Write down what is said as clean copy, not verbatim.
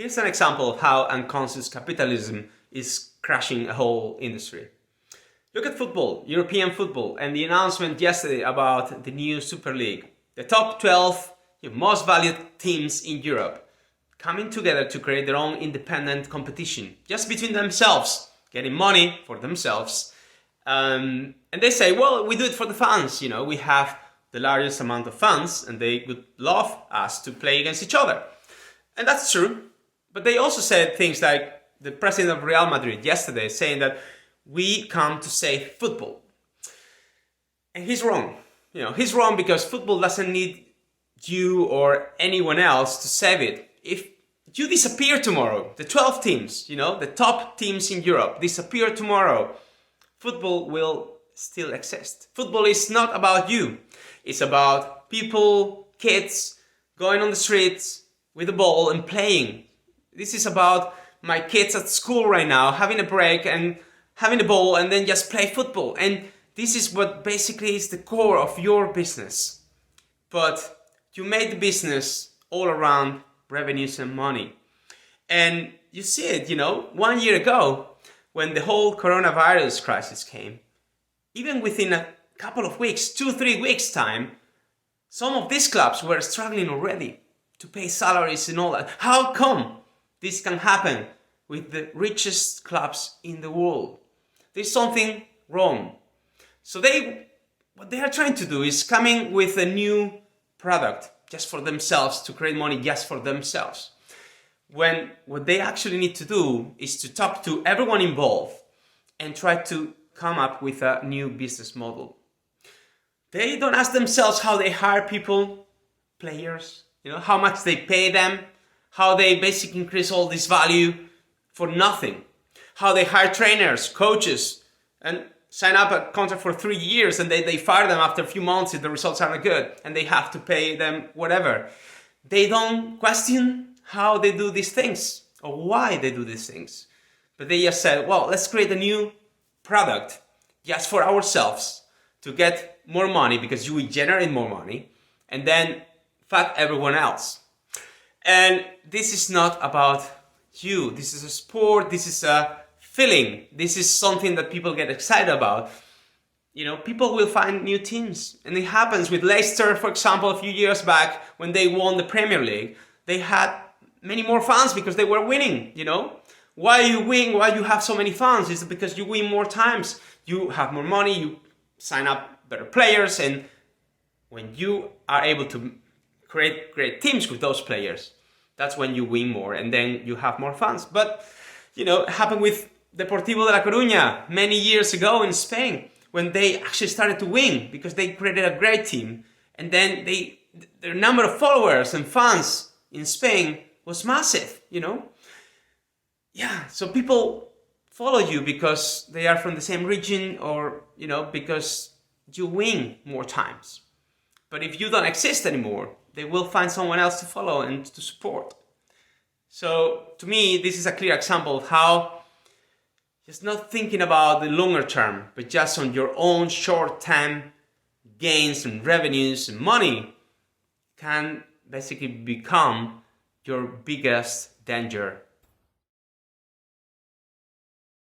Here's an example of how unconscious capitalism is crashing a whole industry. Look at football, European football, and the announcement yesterday about the new Superleague. The top 12 most valued teams in Europe coming together to create their own independent competition, just between themselves, getting money for themselves. And they say, well, we do it for the fans. We have the largest amount of fans and they would love us to play against each other. And that's true. But they also said things like the president of Real Madrid yesterday saying that we come to save football. And he's wrong. He's wrong because football doesn't need you or anyone else to save it. If you disappear tomorrow, the 12 teams, the top teams in Europe disappear tomorrow, football will still exist. Football is not about you. It's about people, kids, going on the streets with a ball and playing. This is about my kids at school right now having a break and having a ball and then just play football. And this is what basically is the core of your business. But you made the business all around revenues and money. And you see it, 1 year ago, when the whole coronavirus crisis came, even within a couple of weeks, 2-3 weeks time, some of these clubs were struggling already to pay salaries and all that. How come this can happen with the richest clubs in the world? There's something wrong. So what they are trying to do is coming with a new product just for themselves, to create money just for themselves. When what they actually need to do is to talk to everyone involved and try to come up with a new business model. They don't ask themselves how they hire people, players, how much they pay them, how they basically increase all this value for nothing, how they hire trainers, coaches, and sign up a contract for 3 years and they fire them after a few months if the results aren't good and they have to pay them whatever. They don't question how they do these things or why they do these things. But they just said, well, let's create a new product just for ourselves to get more money because you will generate more money and then fuck everyone else. And this is not about you. This is a sport. This is a feeling. This is something that people get excited about. People will find new teams. And it happens with Leicester, for example, a few years back when they won the Premier League. They had many more fans because they were winning, Why you win, why you have so many fans is because you win more times. You have more money, you sign up better players, and when you are able to create great teams with those players, that's when you win more and then you have more fans. But, it happened with Deportivo de La Coruña many years ago in Spain when they actually started to win because they created a great team. And then their number of followers and fans in Spain was massive, Yeah, so people follow you because they are from the same region or, because you win more times. But if you don't exist anymore, they will find someone else to follow and to support. So to me, this is a clear example of how just not thinking about the longer term, but just on your own short-term gains and revenues and money can basically become your biggest danger